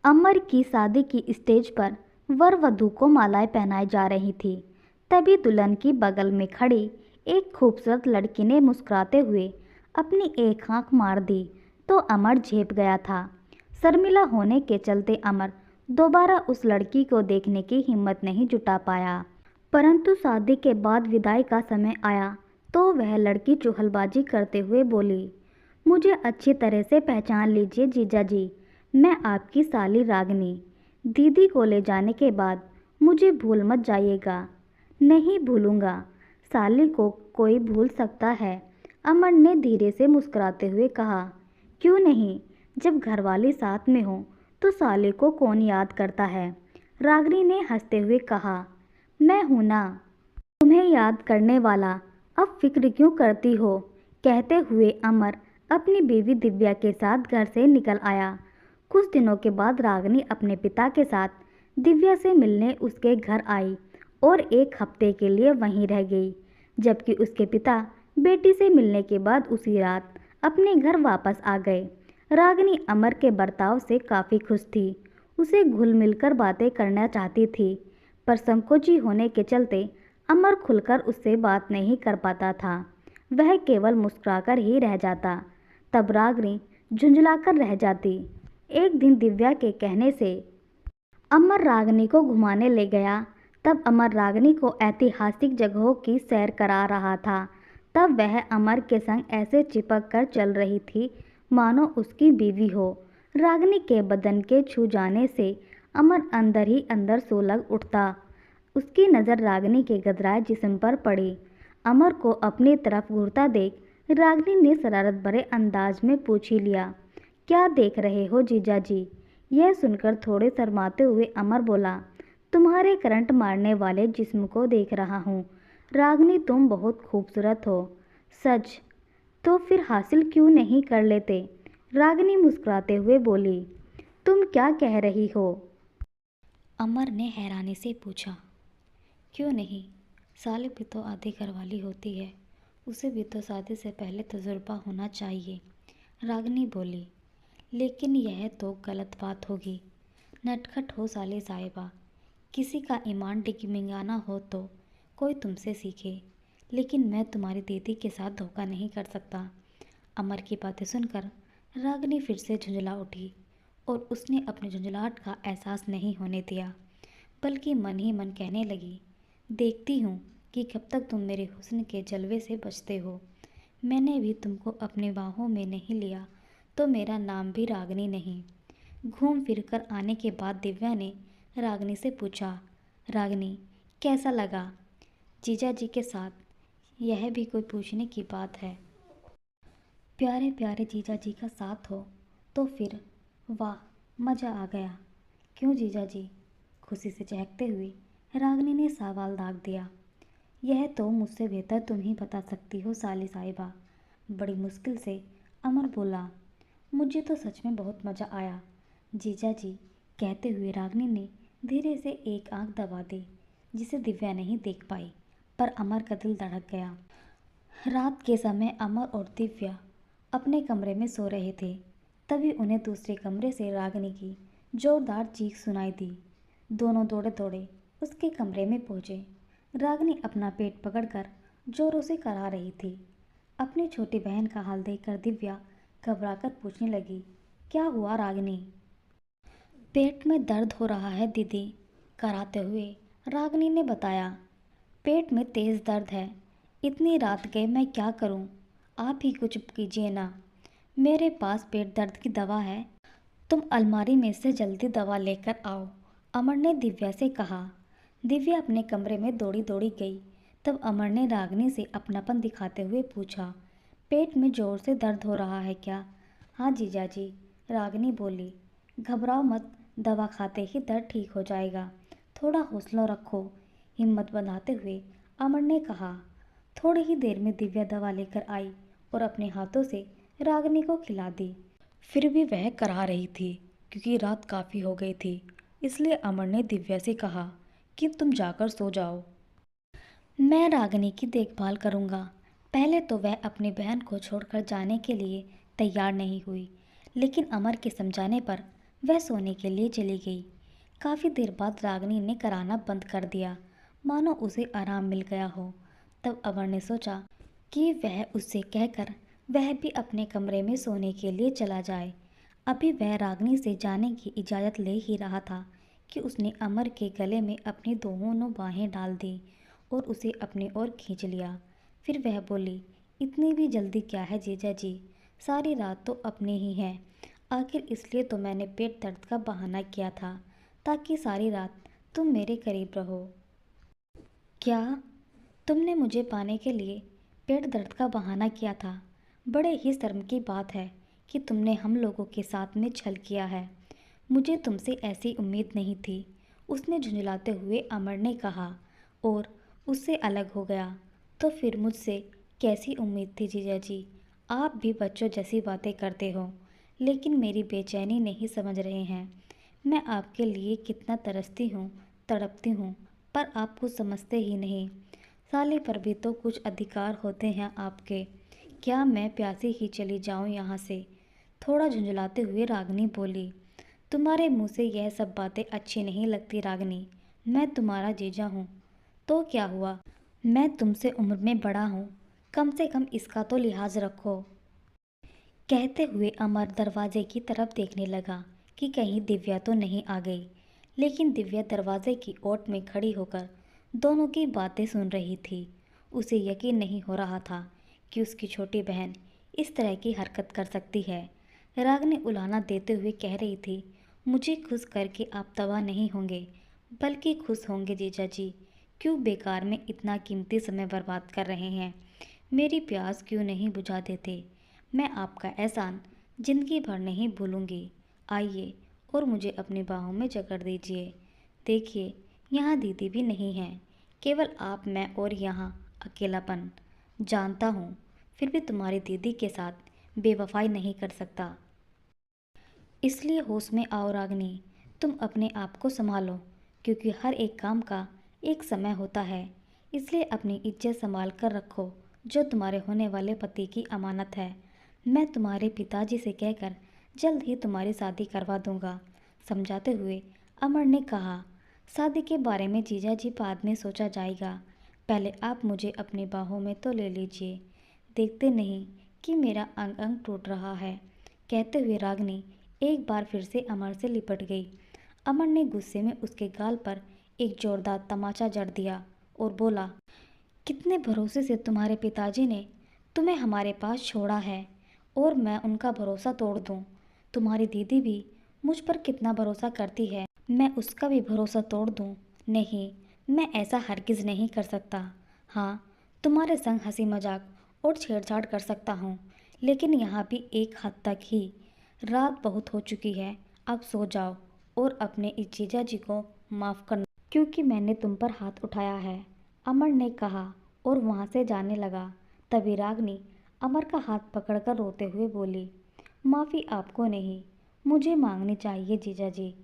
अमर की शादी की स्टेज पर वर वधू को मालाएं पहनाई जा रही थी। तभी दुल्हन की बगल में खड़ी एक खूबसूरत लड़की ने मुस्कुराते हुए अपनी एक आंख मार दी तो अमर झेप गया था। शर्मिला होने के चलते अमर दोबारा उस लड़की को देखने की हिम्मत नहीं जुटा पाया। परंतु शादी के बाद विदाई का समय आया तो वह लड़की चुहलबाजी करते हुए बोली, मुझे अच्छी तरह से पहचान लीजिए जीजा जी, मैं आपकी साली रागनी। दीदी को ले जाने के बाद मुझे भूल मत जाइएगा। नहीं भूलूंगा, साली को कोई भूल सकता है, अमर ने धीरे से मुस्कुराते हुए कहा। क्यों नहीं, जब घरवाली साथ में हो तो साली को कौन याद करता है, रागनी ने हंसते हुए कहा। मैं हूं ना तुम्हें याद करने वाला, अब फिक्र क्यों करती हो। कहते हुए अमर अपनी बीवी दिव्या के साथ घर से निकल आया। कुछ दिनों के बाद रागिनी अपने पिता के साथ दिव्या से मिलने उसके घर आई और एक हफ्ते के लिए वहीं रह गई, जबकि उसके पिता बेटी से मिलने के बाद उसी रात अपने घर वापस आ गए। रागिनी अमर के बर्ताव से काफ़ी खुश थी, उसे घुल मिलकर बातें करना चाहती थी, पर संकोची होने के चलते अमर खुलकर उससे बात नहीं कर पाता था। वह केवल मुस्कुराकर ही रह जाता। तब रागिनी झुंझलाकर रह जाती। एक दिन दिव्या के कहने से अमर रागिनी को घुमाने ले गया। तब अमर रागिनी को ऐतिहासिक जगहों की सैर करा रहा था। तब वह अमर के संग ऐसे चिपक कर चल रही थी मानो उसकी बीवी हो। रागिनी के बदन के छू जाने से अमर अंदर ही अंदर सुलग उठता। उसकी नज़र रागिनी के गदराए जिस्म पर पड़ी। अमर को अपनी तरफ घूरता देख रागिनी ने शरारत भरे अंदाज में पूछ ही लिया, क्या देख रहे हो जीजा जी। यह सुनकर थोड़े शर्माते हुए अमर बोला, तुम्हारे करंट मारने वाले जिस्म को देख रहा हूँ। रागिनी तुम बहुत खूबसूरत हो। सच? तो फिर हासिल क्यों नहीं कर लेते। रागिनी मुस्कुराते हुए बोली, तुम क्या कह रही हो। अमर ने हैरानी से पूछा। क्यों नहीं, साली भी तो आधी घरवाली होती है, उसे भी तो शादी से पहले तजुर्बा होना चाहिए। रागिनी बोली, लेकिन यह तो गलत बात होगी। नटखट हो साली साहिबा, किसी का ईमान डिगमिगाना हो तो कोई तुमसे सीखे, लेकिन मैं तुम्हारी दीदी के साथ धोखा नहीं कर सकता। अमर की बातें सुनकर रागिनी फिर से झुंझला उठी और उसने अपनी झुंझलाहट का एहसास नहीं होने दिया, बल्कि मन ही मन कहने लगी, देखती हूँ कि कब तक तुम मेरे हुस्न के जलवे से बचते हो। मैंने भी तुमको अपनी बाहों में नहीं लिया तो मेरा नाम भी रागिनी नहीं। घूम फिर कर आने के बाद दिव्या ने रागिनी से पूछा, रागिनी कैसा लगा जीजा जी के साथ। यह भी कोई पूछने की बात है। प्यारे प्यारे जीजा जी का साथ हो तो फिर वाह, मज़ा आ गया। क्यों जीजा जी, खुशी से चहकते हुए रागिनी ने सवाल दाग दिया। यह तो मुझसे बेहतर तुम ही बता सकती हो साली साहिबा, बड़ी मुश्किल से अमर बोला। मुझे तो सच में बहुत मज़ा आया जीजा जी। कहते हुए रागिनी ने धीरे से एक आंख दबा दी, जिसे दिव्या नहीं देख पाई, पर अमर का दिल धड़क गया। रात के समय अमर और दिव्या अपने कमरे में सो रहे थे। तभी उन्हें दूसरे कमरे से रागिनी की जोरदार चीख सुनाई दी। दोनों दौड़े दौड़े उसके कमरे में पहुंचे। रागिनी अपना पेट पकड़कर जोरों से करा रही थी। अपनी छोटी बहन का हाल देखकर दिव्या घबराकर पूछने लगी, क्या हुआ रागिनी। पेट में दर्द हो रहा है दीदी, कराते हुए रागिनी ने बताया। पेट में तेज़ दर्द है, इतनी रात के मैं क्या करूं, आप ही कुछ कीजिए ना। मेरे पास पेट दर्द की दवा है, तुम अलमारी में से जल्दी दवा लेकर आओ, अमर ने दिव्या से कहा। दिव्या अपने कमरे में दौड़ी दौड़ी गई। तब अमर ने रागिनी से अपनापन दिखाते हुए पूछा, पेट में ज़ोर से दर्द हो रहा है क्या। हाँ जीजा जी, रागिनी बोली। घबराओ मत, दवा खाते ही दर्द ठीक हो जाएगा, थोड़ा हौसला रखो, हिम्मत बंधाते हुए अमर ने कहा। थोड़ी ही देर में दिव्या दवा लेकर आई और अपने हाथों से रागिनी को खिला दी। फिर भी वह करा रही थी, क्योंकि रात काफ़ी हो गई थी। इसलिए अमर ने दिव्या से कहा कि तुम जाकर सो जाओ, मैं रागिनी की देखभाल करूँगा। पहले तो वह अपनी बहन को छोड़कर जाने के लिए तैयार नहीं हुई, लेकिन अमर के समझाने पर वह सोने के लिए चली गई। काफ़ी देर बाद रागिनी ने कराना बंद कर दिया, मानो उसे आराम मिल गया हो। तब अमर ने सोचा कि वह उससे कहकर वह भी अपने कमरे में सोने के लिए चला जाए। अभी वह रागिनी से जाने की इजाज़त ले ही रहा था कि उसने अमर के गले में अपनी दोनों बाहें डाल दी और उसे अपनी ओर खींच लिया। फिर वह बोली, इतनी भी जल्दी क्या है जीजा जी, सारी रात तो अपनी ही है। आखिर इसलिए तो मैंने पेट दर्द का बहाना किया था, ताकि सारी रात तुम मेरे करीब रहो। क्या तुमने मुझे पाने के लिए पेट दर्द का बहाना किया था? बड़े ही शर्म की बात है कि तुमने हम लोगों के साथ में छल किया है। मुझे तुमसे ऐसी उम्मीद नहीं थी, उसने झुंझलाते हुए अमर ने कहा और उससे अलग हो गया। तो फिर मुझसे कैसी उम्मीद थी जीजा जी? आप भी बच्चों जैसी बातें करते हो, लेकिन मेरी बेचैनी नहीं समझ रहे हैं। मैं आपके लिए कितना तरसती हूँ, तड़पती हूँ, पर आप कुछ समझते ही नहीं। साले पर भी तो कुछ अधिकार होते हैं आपके। क्या मैं प्यासी ही चली जाऊँ यहाँ से? थोड़ा झुंझलाते हुए रागिनी बोली। तुम्हारे मुंह से यह सब बातें अच्छी नहीं लगती रागिनी। मैं तुम्हारा जीजा हूँ तो क्या हुआ? मैं तुमसे उम्र में बड़ा हूँ, कम से कम इसका तो लिहाज रखो। कहते हुए अमर दरवाजे की तरफ देखने लगा कि कहीं दिव्या तो नहीं आ गई। लेकिन दिव्या दरवाजे की ओट में खड़ी होकर दोनों की बातें सुन रही थी। उसे यकीन नहीं हो रहा था कि उसकी छोटी बहन इस तरह की हरकत कर सकती है। रागिनी उलाहना देते हुए कह रही थी, मुझे खुश करके आप तबाह नहीं होंगे, बल्कि खुश होंगे जीजा जी। क्यों बेकार में इतना कीमती समय बर्बाद कर रहे हैं? मेरी प्यास क्यों नहीं बुझा देते? मैं आपका एहसान जिंदगी भर नहीं भूलूंगी। आइए और मुझे अपनी बाहों में जकड़ दीजिए। देखिए, यहाँ दीदी भी नहीं है, केवल आप, मैं और यहाँ अकेलापन। जानता हूँ, फिर भी तुम्हारी दीदी के साथ बेवफाई नहीं कर सकता। इसलिए होश में आओ रागिनी, तुम अपने आप को संभालो, क्योंकि हर एक काम का एक समय होता है। इसलिए अपनी इज्जत संभाल कर रखो, जो तुम्हारे होने वाले पति की अमानत है। मैं तुम्हारे पिताजी से कहकर जल्द ही तुम्हारी शादी करवा दूंगा। समझाते हुए अमर ने कहा, शादी के बारे में जीजा जी बाद में सोचा जाएगा, पहले आप मुझे अपनी बाहों में तो ले लीजिए। देखते नहीं कि मेरा अंग अंग टूट रहा है। कहते हुए रागिनी एक बार फिर से अमर से लिपट गई। अमर ने गुस्से में उसके गाल पर एक जोरदार तमाचा जड़ दिया और बोला, कितने भरोसे से तुम्हारे पिताजी ने तुम्हें हमारे पास छोड़ा है और मैं उनका भरोसा तोड़ दूं? तुम्हारी दीदी भी मुझ पर कितना भरोसा करती है, मैं उसका भी भरोसा तोड़ दूं? नहीं, मैं ऐसा हरगिज़ नहीं कर सकता। हाँ, तुम्हारे संग हंसी मजाक और छेड़छाड़ कर सकता हूँ, लेकिन यहाँ भी एक हद तक ही। रात बहुत हो चुकी है, अब सो जाओ और अपने इस जीजा जी को माफ़ करना, क्योंकि मैंने तुम पर हाथ उठाया है, अमर ने कहा और वहाँ से जाने लगा। तभी रागिनी अमर का हाथ पकड़कर रोते हुए बोली, माफ़ी आपको नहीं, मुझे मांगनी चाहिए जीजा जी,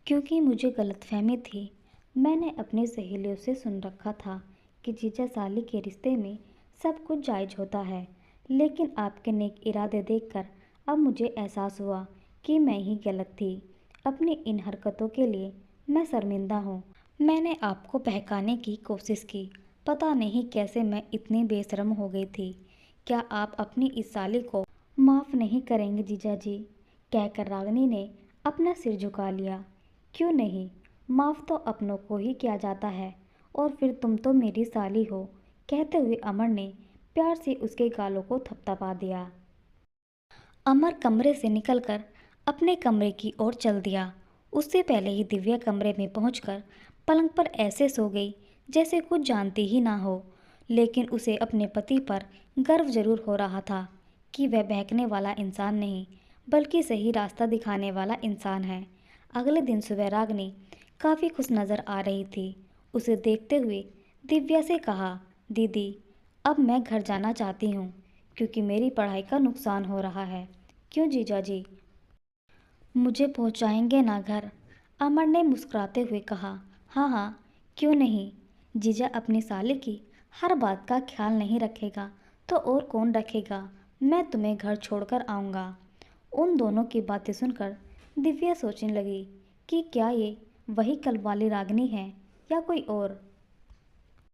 क्योंकि मुझे गलतफहमी थी। मैंने अपनी सहेलियों से सुन रखा था कि जीजा साली के रिश्ते में सब कुछ जायज़ होता है, लेकिन आपके नेक इरादे देखकर अब मुझे एहसास हुआ कि मैं ही गलत थी। अपनी इन हरकतों के लिए मैं शर्मिंदा हूँ। मैंने आपको बहकाने की कोशिश की, पता नहीं कैसे मैं इतनी बेशर्म हो गई थी। क्या आप अपनी इस साली को माफ़ नहीं करेंगे जीजा जी? कहकर रागिनी ने अपना सिर झुका लिया। क्यों नहीं, माफ़ तो अपनों को ही किया जाता है, और फिर तुम तो मेरी साली हो। कहते हुए अमर ने प्यार से उसके गालों को थपथपा दिया। अमर कमरे से निकलकर अपने कमरे की ओर चल दिया। उससे पहले ही दिव्या कमरे में पहुंचकर पलंग पर ऐसे सो गई जैसे कुछ जानती ही ना हो। लेकिन उसे अपने पति पर गर्व जरूर हो रहा था कि वह बहकने वाला इंसान नहीं, बल्कि सही रास्ता दिखाने वाला इंसान है। अगले दिन सुबह रागिनी काफ़ी खुश नज़र आ रही थी। उसे देखते हुए दिव्या से कहा, दीदी, अब मैं घर जाना चाहती हूँ, क्योंकि मेरी पढ़ाई का नुकसान हो रहा है। क्यों जीजा जी, मुझे पहुँचाएंगे ना घर? अमर ने मुस्कुराते हुए कहा, हाँ हाँ, क्यों नहीं। जीजा अपनी साली की हर बात का ख्याल नहीं रखेगा तो और कौन रखेगा? मैं तुम्हें घर छोड़कर आऊँगा। उन दोनों की बातें सुनकर दिव्या सोचने लगी कि क्या ये वही कल वाली रागिनी है या कोई और।